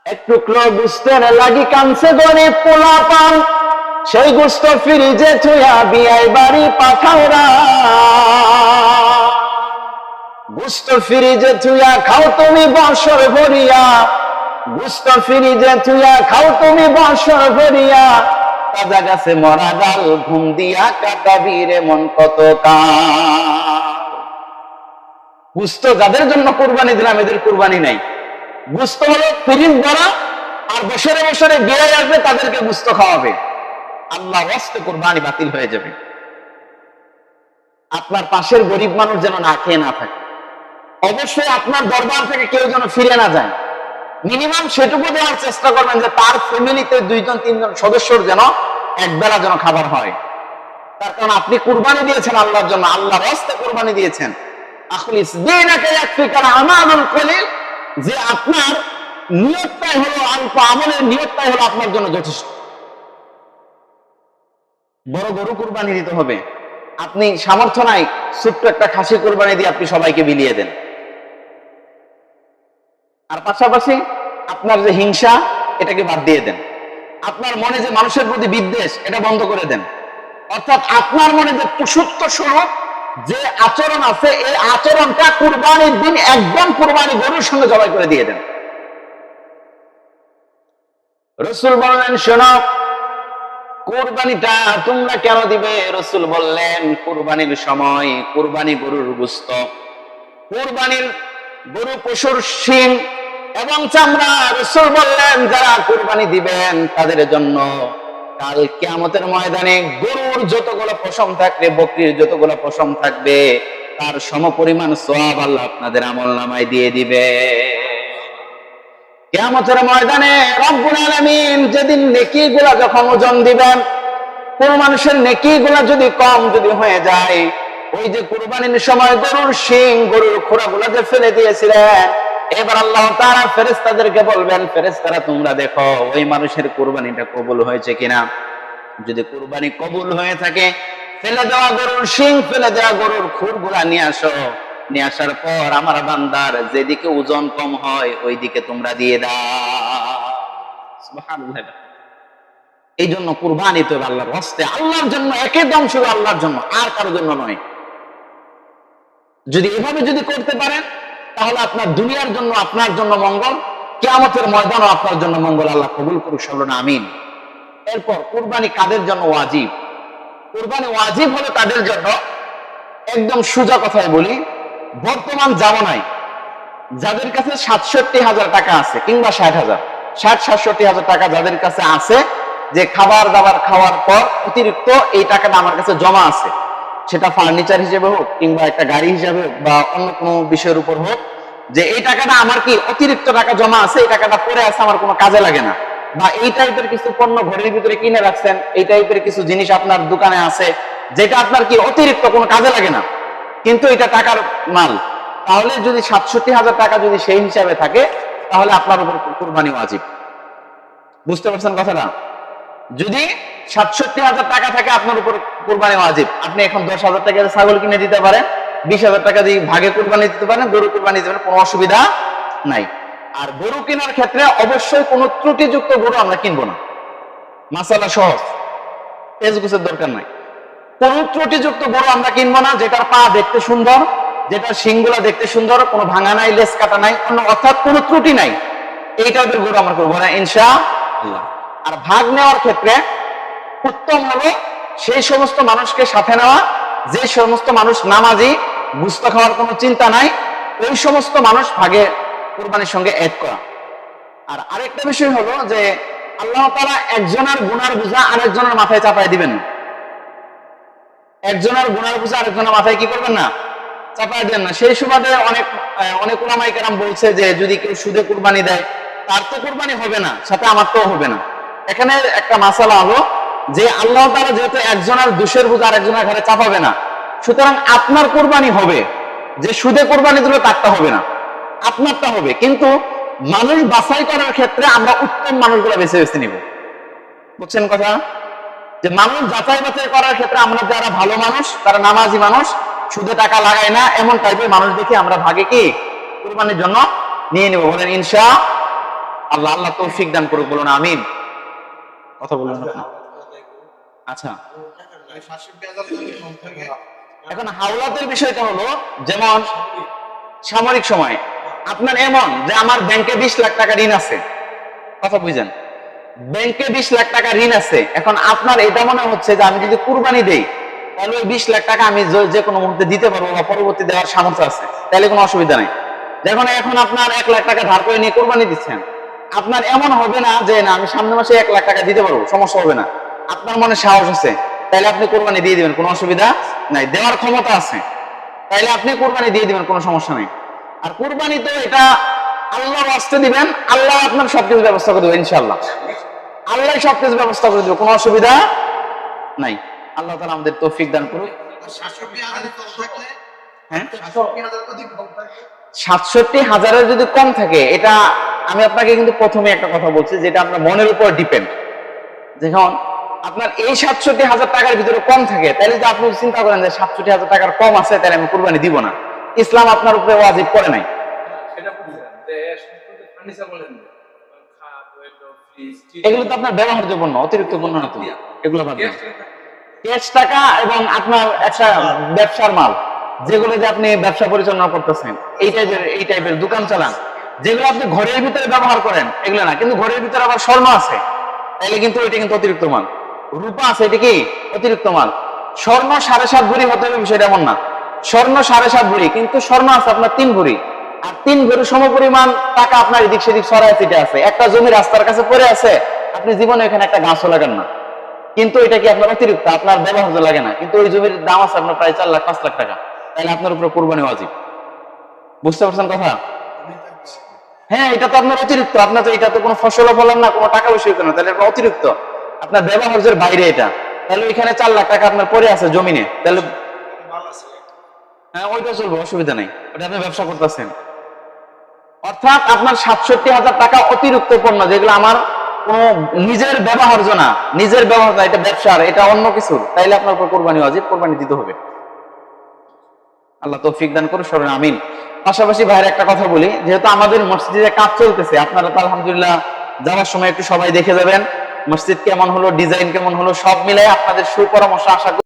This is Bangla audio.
এক টুকরো গুস্তের লাগি কানছে গরিব পোলাপান, সেই গুস্ত ফ্রিজে থুয়া বিয়াই বাড়ি পাঠাওরা। গুস্ত ফ্রিজে থুয়া খাও তুমি বছর ভরিয়া, গুস্ত ফ্রিজে থুয়া খাও তুমি বছর ভরিয়া, তাজা গাছে মরা ডাল ঘুম দিয়া কাটাবি রে মন কত কাল। গুস্ত যাদের জন্য কুরবানি দিলাম এদের কুরবানি নাই। গুস্ত হলো ফ্রিজ ভরা, আর বছরে বছরে বিয়ে আসবে তাদেরকে গুস্ত খাওয়াবে। আল্লাহর রাস্তায় কুরবানি বাতিল হয়ে যাবে। আপনার পাশের গরিব মানুষ যেন না খেয়ে না থাকে, অবশ্যই আপনার দরবার থেকে কেউ যেন ফিরে না যায়। মিনিমাম সেটুকু দেওয়ার চেষ্টা করবেন যে তার ফ্যামিলিতে 2-3 জন সদস্যর যেন একবেলা যেন খাবার হয়। তার কারণ আপনি কুরবানি দিয়েছেন আল্লাহর জন্য, আল্লাহর রাস্তায় কুরবানি দিয়েছেন। আখলিস দীনাকা ইয়াকফিকা আমালুল কলিল, যে আপনার নিয়তটাই হলো অল্প আমলের নিয়তটাই হলো আপনার জন্য যথেষ্ট। বড় গরু কুরবানি দিতে হবে, আপনি সামর্থ্য নাই, ছোট্ট একটা খাসি কুরবানি দিয়ে আপনি সবাইকে বিলিয়ে দেন। আর পাশাপাশি আপনার যে হিংসা এটাকে বাদ দিয়ে দেন। আপনার মনে যে মানুষের প্রতি বিদ্বেষ এটা বন্ধ করে দেন। অর্থাৎ আপনার মনে যে পশুত্ব স্বরূপ যে আচরণ আছে এই আচরণটা কুরবানির দিন একদম কুরবানি গরুর সঙ্গে জবাই করে দিয়ে দেন। রাসূল বললেন, শোনো, কুরবানিটা তোমরা কেন দিবে? রাসূল বললেন, কুরবানির সময় কুরবানি গরুর গোশত, কুরবানির গরু পশুর শিং এবং চামড়া। রাসূল বললেন, যারা কুরবানি দিবেন তাদের জন্য কাল কিয়ামতের ময়দানে গরুর যতগুলো পশম থাকবে, বকরির যতগুলো পশম থাকবে, তার সমপরিমাণ সওয়াব আল্লাহ আপনাদের আমলনামায় দিয়ে দিবে। কিয়ামতের ময়দানে রব্বুল আলামিন যেদিন নেকিগুলা যখন ওজন দিবেন, কোন মানুষের নেকিগুলা যদি কম যদি হয়ে যায়, ওই যে কুরবানির সময় গরুর শিং গরুর খোরাগুলা যে ফেলে দিয়েছিলেন, এবার আল্লাহ তাআলা ফেরেশতাদেরকে বলবেন, ফেরেশতারা তোমরা দেখো ওই মানুষের কুরবানিটা কবুল হয়েছে কিনা। যদি কুরবানি কবুল হয়ে থাকে, ফেলে দেওয়া গরুর শিং ফেলে দেওয়া গরুর খুরগুলা নিয়ে আসো। নিয়ে আসার পর আমার বান্দার যেদিকে ওজন কম হয় ওই দিকে তোমরা দিয়ে দাও। সুবহানাল্লাহ। এই জন্য কুরবানি তো আল্লাহর রাস্তায়, আল্লাহর জন্য, একদম শুধু আল্লাহর জন্য, আর কারোর জন্য নয়। যদি এভাবে যদি করতে পারেন তাহলে আপনার দুনিয়ার জন্য আপনার জন্য মঙ্গল, কিয়ামতের ময়দানও আপনার জন্য মঙ্গল। আল্লাহ কবুল করুক, বলুন আমিন। এরপর কুরবানি কাদের জন্য ওয়াজিব? কুরবানি ওয়াজিব হলো তাদের জন্য, একদম সোজা কথায় বলি, বর্তমান জামানায় যাদের কাছে ৬৭,০০০ টাকা আছে কিংবা ৬০,০০০, ৬০-৬৭,০০০ টাকা যাদের কাছে আছে, যে খাবার দাবার খাওয়ার পর অতিরিক্ত এই টাকাটা আমার কাছে জমা আছে, সেটা ফার্নিচার হিসেবে হোক কিংবা একটা গাড়ি হিসেবে হোক বা অন্য কোনো বিষয়ের উপর হোক, যে এই টাকাটা আমার কি অতিরিক্ত টাকা জমা আছে, এই টাকাটা পড়ে আছে, আমার কোনো কাজে লাগে না, বা এই টাইপের কিছু পণ্য ঘরের ভিতরে কিনে রাখছেন, এই টাইপের কিছু জিনিস আপনার দোকানে আছে যেটা আপনার কি অতিরিক্ত কোনো কাজে লাগে না, কিন্তু এটা টাকার মাল, তাহলে যদি ৬৭,০০০ টাকা যদি সেই হিসাবে থাকে তাহলে আপনার উপর কুরবানি ওয়াজিব। বুঝতে পারছেন কথাটা? যদি ৬৭,০০০ টাকা থাকে আপনার উপর কুরবানি ওয়াজিব। আপনি এখন ১০,০০০ টাকা ছাগল কিনে দিতে পারেন, ২০,০০০ টাকা দিয়ে ভাগে কুরবানি দিতে পারেন, গরু কুরবানি দিতে পারেন, কোনো অসুবিধা নাই। আর গরু কেনার ক্ষেত্রে অবশ্যই কোনো ত্রুটিযুক্ত গরু আমরা কিনবো না। মাসালা সহজ, পেঁচগুছের দরকার নাই। কোন ত্রুটিযুক্ত গরু আমরা কিনবো না, যেটার পা দেখতে সুন্দর, যেটার শিংগুলা দেখতে সুন্দর, কোনো ভাঙা নাই, লেজ কাটা নাই, অর্থাৎ কোনো ত্রুটি নাই, এই টাইপের গরু আমরা করবো না ইনশাআল্লাহ। আর ভাগ নেওয়ার ক্ষেত্রে উত্তম হলো সেই সমস্ত মানুষকে সাথে নেওয়া, যে সমস্ত মানুষ নামাজি, গোশত খাওয়ার কোনো চিন্তা নাই, ওই সমস্ত মানুষ ভাগে কুরবানির সঙ্গে এড করা। আর আরেকটা বিষয় হলো যে আল্লাহ তাআলা একজনের গুনার বোঝা আরেকজনের মাথায় চাপায় দিবেন না। একজনের গুনার বোঝা আরেকজনের মাথায় কি করবেন না, চাপায় দেন না। সেই সুবাদে অনেক উলামায়ে কেরাম বলছে যে যদি কেউ সুদে কুরবানি দেয় তার তো কুরবানি হবে না, সাথে আমার তো হবে না। এখানে একটা মাসালা হলো যে আল্লাহ তাআলা যেহেতু একজনের দোষের বোঝা আরেকজনের ঘাড়ে চাপাবে না, সুতরাং আপনার কুরবানি হবে, যে সুদে কুরবানি দিলে তারটা হবে না, আপনারটা হবে। কিন্তু মানুষ বাছাই করার ক্ষেত্রে আমরা উত্তম মানুষগুলো বেছে বেছে নিব। বুঝছেন কথা? যে মানুষ যাচাই বাছাই করার ক্ষেত্রে আমরা যারা ভালো মানুষ, তারা নামাজি মানুষ, সুদে টাকা লাগায় না, এমন টাইপের মানুষ দেখে আমরা ভাগে কি কুরবানির জন্য নিয়ে নিব। বলেন ইনশাআল্লাহ। আল্লাহ আল্লাহ তৌফিক দান করুক, বলুন আমিন। কথা বলুন আপনি। আচ্ছা, এখন হাওলাতের বিষয়টা হলো, যেমন সামরিক সময় আপনার এমন যে আমার ব্যাংকে 20 লাখ টাকা ঋণ আছে, কথা বুঝেন, ব্যাংকে 20 লাখ টাকা ঋণ আছে। এখন আপনার এটা মনে হচ্ছে যে আমি যদি কুরবানি দেই তাহলে ওই 20 লাখ টাকা আমি যে কোনো মুহূর্তে দিতে পারবো বা পরবর্তী দেওয়ার সামর্থ্য আছে, তাহলে কোনো অসুবিধা নাই। দেখুন এখন আপনার 1 লাখ টাকা ধার করে নিয়ে কুরবানি দিচ্ছেন, আপনার এমন হবে না যে না আমি সামনের মাসে 1 লাখ টাকা দিতে পারবো, সমস্যা হবে না। আপনার মনে সাহস আছে, তাহলে আপনি কুরবানি দিয়ে দিবেন, কোনো অসুবিধা নাই। দেওয়ার ক্ষমতা আছে, তাইলে আপনি কুরবানি দিয়ে দিবেন, কোনো সমস্যা নেই। আর কুরবানি তো এটা আল্লাহর ওয়াস্তে দিবেন, আল্লাহ আপনার সবকিছু ব্যবস্থা করে দেবেন ইনশাআল্লাহ। আল্লাহ সবকিছু ব্যবস্থা করে দেবে, কোনো অসুবিধা নাই। আল্লাহ তাআলা আমাদের তৌফিক দান করুন। হ্যাঁ, 67,000 যদি কম থাকে, এটা আমি আপনাকে কিন্তু প্রথমে একটা কথা বলছি, যেটা আপনার মনের উপর ডিপেন্ড। যখন আপনার এই 67,000 টাকার ভিতরে কম থাকে, তাহলে যদি আপনি চিন্তা করেন যে 67,000 টাকার কম আছে, তাহলে আমি কুরবানি দিব না, ইসলাম আপনার উপরে ওয়াজিব করে নাই। এগুলো তো আপনার ব্যবহার্য পণ্য, অতিরিক্ত পণ্য না তো, এগুলো বাদ দেন। ক্যাশ টাকা এবং আপনার একটা ব্যবসার মাল, যেগুলো যে আপনি ব্যবসা পরিচালনা করতেছেন, এই টাইপের দোকান চালান, যেগুলো আপনি ঘরের ভিতরে ব্যবহার করেন, এগুলো না। কিন্তু ঘরের ভিতরে আবার স্বর্ণ আছে, তাহলে কিন্তু এটা কিন্তু অতিরিক্ত মাল। রূপা আছে, এটা কি অতিরিক্ত মাল। স্বর্ণ 7.5 ভরি হতে হবে বিষয়টা এমন না, স্বর্ণ 7.5 ভরি, কিন্তু স্বর্ণ আছে আপনার 3 ভরি, আর 3 ভরি সমপরিমাণ টাকা আপনার এদিক সেদিক ছড়ায় ছিটে আছে। একটা জমি রাস্তার কাছে পড়ে আছে, আপনি জীবনে এখানে একটা গাছও লাগান না, কিন্তু এটা কি আপনার অতিরিক্ত, আপনার ব্যবহার লাগে না, কিন্তু ওই জমির দাম আছে আপনার প্রায় 4 লাখ 5 লাখ টাকা, তাহলে আপনার উপরে কুরবানি ওয়াজিব। বুঝতে পারছেন কথা? হ্যাঁ, এটা তো আপনার অতিরিক্ত, আপনার তো এটা তো কোনো ফসলও ফলান না, কোনো টাকা পয়সা না, তাহলে আপনার অতিরিক্ত, আপনার ব্যবহারের বাইরে এটা। তাহলে ওইখানে 4 লাখ টাকা আপনার পড়ে আছে জমিনে, তাহলে হ্যাঁ ওইটা চলবে, অসুবিধা নেই, ওটা আপনি ব্যবসা করতেছেন। অর্থাৎ আপনার 67,000 টাকা অতিরিক্ত পণ্য, যেগুলো আমার কোন নিজের ব্যবহার্য না, নিজের ব্যবহার না, এটা ব্যবসার, এটা অন্য কিছু, তাইলে আপনার উপর কুরবানি ওয়াজিব, কুরবানি দিতে হবে। আল্লাহ তৌফিক দান করুন, সবাই আমিন। পাশাপাশি ভাইয়ের একটা কথা বলি, যেহেতু আমাদের মসজিদে কাজ চলতেছে, আপনারা তো আলহামদুলিল্লাহ যাওয়ার সময় একটু সবাই দেখে যাবেন মসজিদ কেমন হলো, ডিজাইন কেমন হলো, সব মিলাই আপনাদের সুপরামর্শ আশা করি।